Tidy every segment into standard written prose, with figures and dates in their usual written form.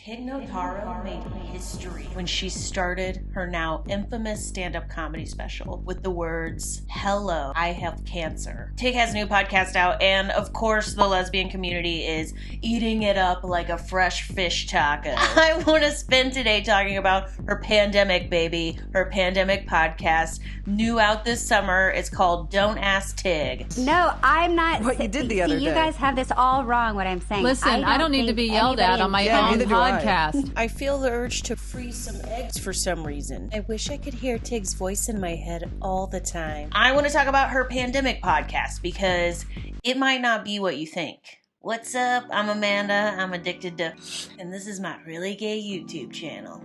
Notaro made history when she started her now infamous stand-up comedy special with the words, "Hello, I have cancer." Tig has a new podcast out, and of course the lesbian community is eating it up like a fresh fish taco. I want to spend today talking about her pandemic baby, her pandemic podcast, new out this summer. It's called Don't Ask Tig. No, I'm not. What you did the other day. You guys have this all wrong, what I'm saying. Listen, I don't need to be yelled at on my own podcast. I feel the urge to freeze some eggs for some reason. I wish I could hear Tig's voice in my head all the time. I want to talk about her pandemic podcast because it might not be what you think. What's up? I'm Amanda. I'm addicted to... And this is my really gay YouTube channel.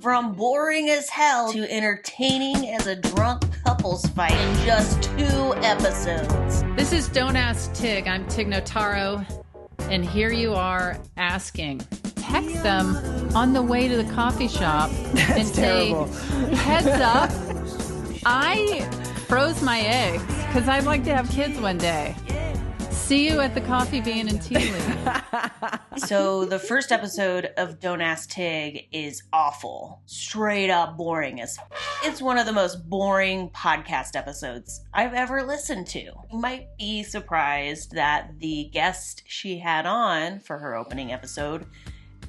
From boring as hell to entertaining as a drunk couples fight in just 2 episodes. This is Don't Ask Tig. I'm Tig Notaro, and here you are asking. Text them on the way to the coffee shop and say, heads up, I froze my eggs because I'd like to have kids one day. See you at the Coffee Bean and Tea Leaf. So the first episode of Don't Ask Tig is awful. Straight up boring as It's one of the most boring podcast episodes I've ever listened to. You might be surprised that the guest she had on for her opening episode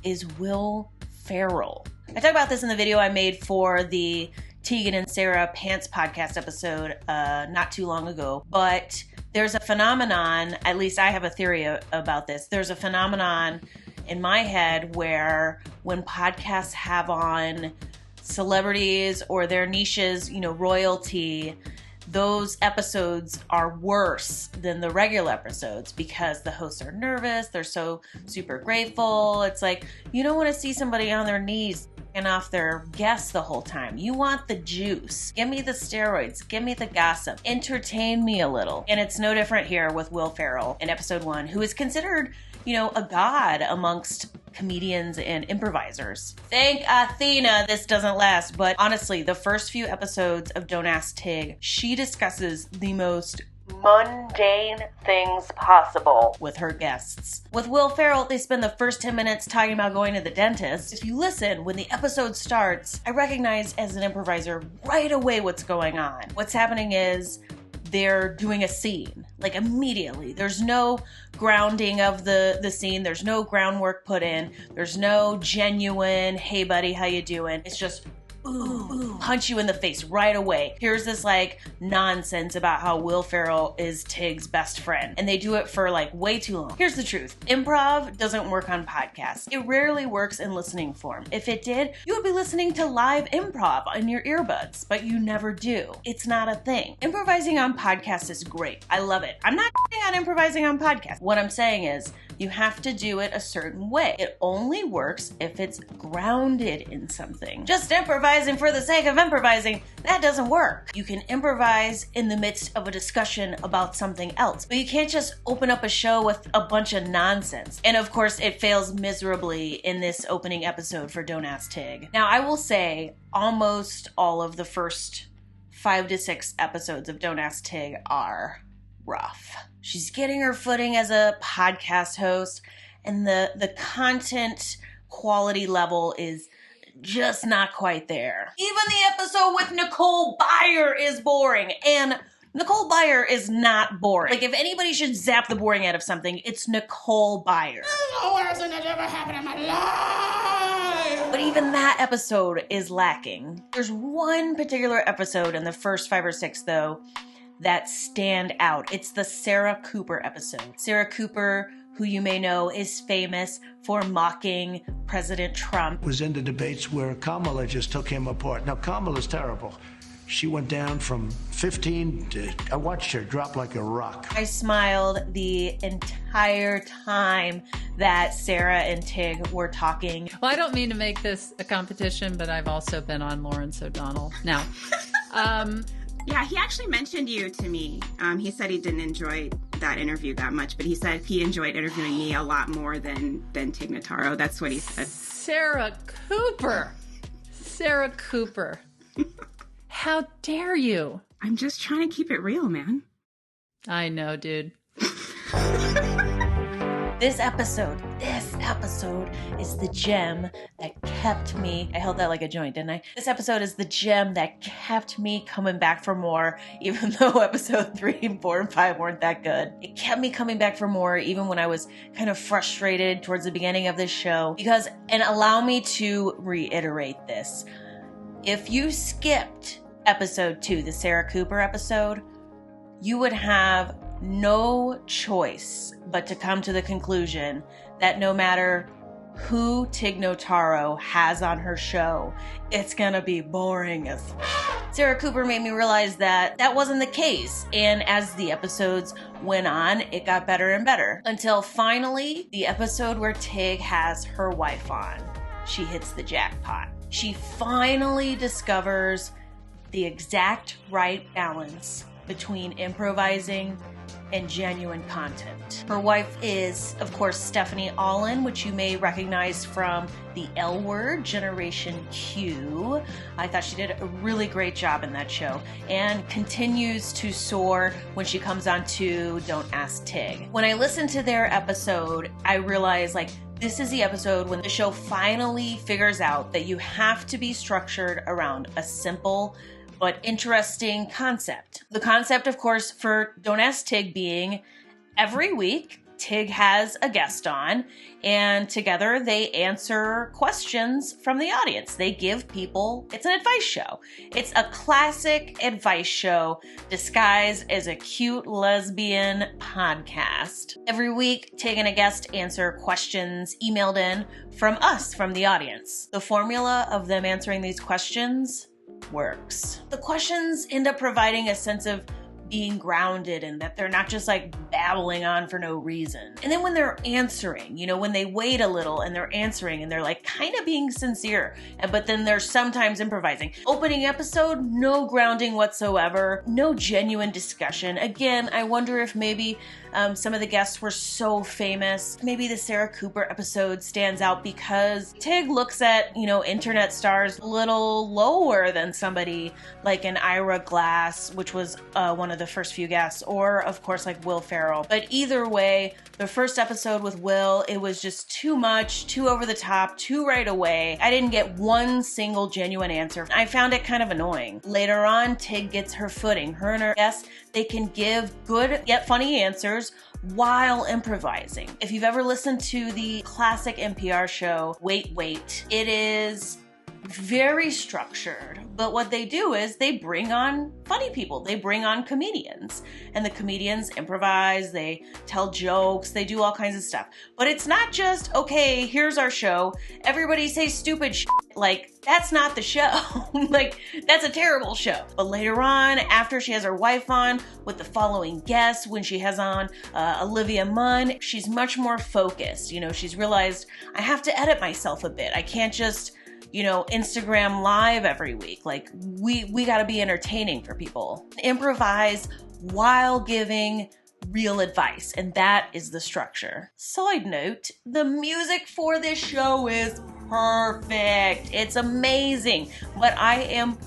is Will Ferrell. I talk about this in the video I made for the Tegan and Sarah Pants podcast episode not too long ago, but there's a phenomenon, at least I have a theory about this. There's a phenomenon in my head where when podcasts have on celebrities or their niches, royalty, those episodes are worse than the regular episodes because the hosts are nervous. They're so super grateful. It's like, you don't want to see somebody on their knees and off their guests the whole time. You want the juice. Give me the steroids. Give me the gossip. Entertain me a little. And it's no different here with Will Ferrell in episode 1, who is considered, a god amongst comedians and improvisers. Thank Athena this doesn't last, but honestly, the first few episodes of Don't Ask Tig, she discusses the most mundane things possible with her guests. With Will Ferrell, they spend the first 10 minutes talking about going to the dentist. If you listen, when the episode starts, I recognize as an improviser right away what's going on. What's happening is they're doing a scene, like immediately. There's no grounding of the scene. There's no groundwork put in. There's no genuine, hey buddy, how you doing? It's just punch you in the face right away. Here's this nonsense about how Will Ferrell is Tig's best friend. And they do it for way too long. Here's the truth. Improv doesn't work on podcasts. It rarely works in listening form. If it did, you would be listening to live improv on your earbuds, but you never do. It's not a thing. Improvising on podcasts is great. I love it. I'm not on improvising on podcasts. What I'm saying is you have to do it a certain way. It only works if it's grounded in something. Just improvising for the sake of improvising, that doesn't work. You can improvise in the midst of a discussion about something else, but you can't just open up a show with a bunch of nonsense. And of course, it fails miserably in this opening episode for Don't Ask Tig. Now, I will say almost all of the first 5 to 6 episodes of Don't Ask Tig are rough. She's getting her footing as a podcast host, and the content quality level is just not quite there. Even the episode with Nicole Byer is boring, and Nicole Byer is not boring. If anybody should zap the boring out of something, it's Nicole Byer. The worst thing that ever happened in my life! But even that episode is lacking. There's one particular episode in the first 5 or 6, though, that stand out. It's the Sarah Cooper episode. Sarah Cooper, who you may know, is famous for mocking President Trump. Was in the debates where Kamala just took him apart. Now, Kamala's terrible. She went down from 15 to... I watched her drop like a rock. I smiled the entire time that Sarah and Tig were talking. Well, I don't mean to make this a competition, but I've also been on Lawrence O'Donnell. Now, yeah, he actually mentioned you to me. He said he didn't enjoy that interview that much, but he said he enjoyed interviewing me a lot more than Tig Notaro. That's what he said. Sarah Cooper. Sarah Cooper. How dare you? I'm just trying to keep it real, man. I know, dude. This episode episode is the gem that kept me, I held that like a joint, didn't I? This episode is the gem that kept me coming back for more, even though episode 3 and 4 and 5 weren't that good. It kept me coming back for more, even when I was kind of frustrated towards the beginning of this show. Because, and allow me to reiterate this, if you skipped episode 2, the Sarah Cooper episode, you would have no choice but to come to the conclusion that no matter who Tig Notaro has on her show, it's gonna be boring as Sarah Cooper made me realize that that wasn't the case, and as the episodes went on, it got better and better, until finally, the episode where Tig has her wife on, she hits the jackpot. She finally discovers the exact right balance between improvising and genuine content. Her wife is, of course, Stephanie Allen, which you may recognize from the L Word, Generation Q. I thought she did a really great job in that show and continues to soar when she comes on to Don't Ask Tig. When I listened to their episode, I realized, like, this is the episode when the show finally figures out that you have to be structured around a simple but interesting concept. The concept, of course, for Don't Ask Tig being every week, Tig has a guest on, and together they answer questions from the audience. They give people, it's an advice show. It's a classic advice show disguised as a cute lesbian podcast. Every week, Tig and a guest answer questions emailed in from us, from the audience. The formula of them answering these questions works. The questions end up providing a sense of being grounded and that they're not just like babbling on for no reason. And then when they're answering, you know, when they wait a little and they're answering and they're like kind of being sincere, but then they're sometimes improvising. Opening episode, no grounding whatsoever, no genuine discussion. Again, I wonder if maybe some of the guests were so famous. Maybe the Sarah Cooper episode stands out because Tig looks at, you know, internet stars a little lower than somebody like an Ira Glass, which was one of the first few guests, or of course like Will Ferrell. But either way, the first episode with Will, it was just too much, too over the top, too right away. I didn't get one single genuine answer. I found it kind of annoying. Later on, Tig gets her footing. Her and her guests, they can give good yet funny answers while improvising. If you've ever listened to the classic NPR show, Wait, Wait, it is very structured, but what they do is they bring on funny people. They bring on comedians, and the comedians improvise, they tell jokes, they do all kinds of stuff. But it's not just, okay, here's our show, everybody say stupid shit. Like, that's not the show. Like, that's a terrible show. But later on, after she has her wife on with the following guests, when she has on Olivia Munn, she's much more focused. You know, she's realized, I have to edit myself a bit. I can't just, you know, Instagram live every week. Like, we got to be entertaining for people. Improvise while giving real advice, and that is the structure. Side note, the music for this show is perfect. It's amazing, but I am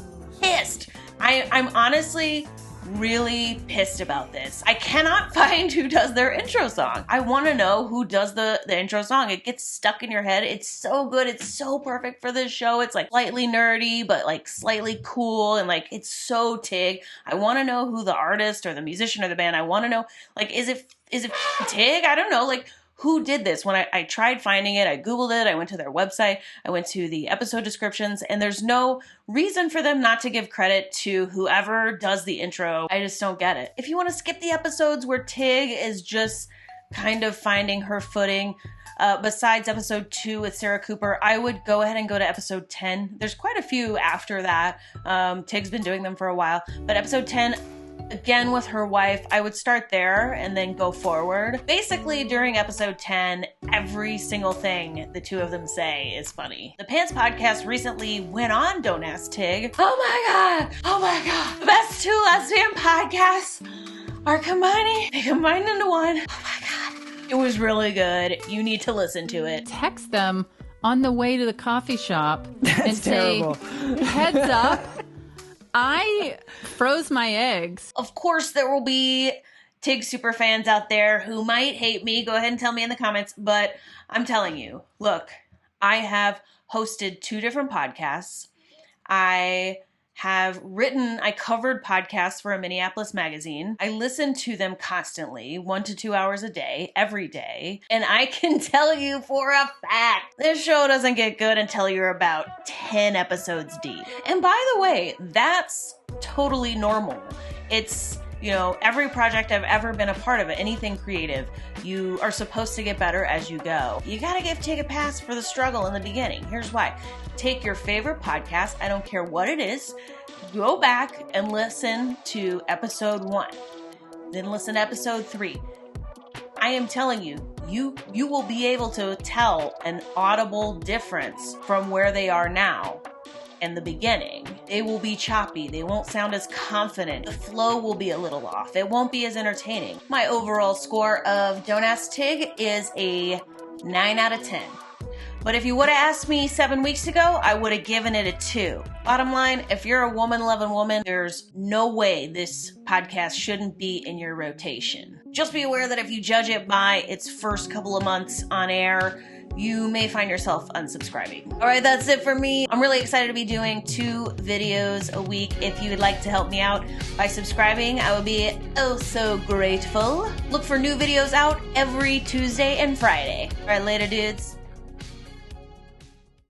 pissed. I'm honestly really pissed about this. I cannot find who does their intro song. I want to know who does the intro song. It gets stuck in your head. It's so good. It's so perfect for this show. It's like slightly nerdy, but like slightly cool, and like it's so Tig. I want to know who the artist or the musician or the band. I want to know, like, is it Tig? I don't know. Like, who did this? When I tried finding it, I Googled it, I went to their website, I went to the episode descriptions, and there's no reason for them not to give credit to whoever does the intro. I just don't get it. If you want to skip the episodes where Tig is just kind of finding her footing, besides episode 2 with Sarah Cooper, I would go ahead and go to episode 10. There's quite a few after that. Tig's been doing them for a while, but episode 10, again with her wife, I would start there and then go forward. Basically, during episode 10, every single thing the two of them say is funny. The Pants podcast recently went on Don't Ask Tig. Oh my god, the best two lesbian podcasts are combining into one. Oh my god, it was really good. You need to listen to it. Text them on the way to the coffee shop and terrible. say, heads up, I froze my eggs. Of course, there will be Tig superfans out there who might hate me, go ahead and tell me in the comments, but I'm telling you, look, I have hosted 2 different podcasts. I covered podcasts for a Minneapolis magazine. I listen to them constantly, 1 to 2 hours a day, every day. And I can tell you for a fact, this show doesn't get good until you're about 10 episodes deep. And by the way, that's totally normal. It's, every project I've ever been a part of, anything creative, you are supposed to get better as you go. You gotta take a pass for the struggle in the beginning. Here's why. Take your favorite podcast, I don't care what it is, go back and listen to episode 1. Then listen to episode 3. I am telling you, you will be able to tell an audible difference from where they are now. In the beginning, they will be choppy. They won't sound as confident. The flow will be a little off. It won't be as entertaining. My overall score of Don't Ask Tig is a 9 out of 10. But if you would have asked me 7 weeks ago, I would have given it a 2. Bottom line, if you're a woman-loving woman, there's no way this podcast shouldn't be in your rotation. Just be aware that if you judge it by its first couple of months on air, you may find yourself unsubscribing. All right, that's it for me. I'm really excited to be doing 2 videos a week. If you would like to help me out by subscribing, I would be oh so grateful. Look for new videos out every Tuesday and Friday. All right, later, dudes.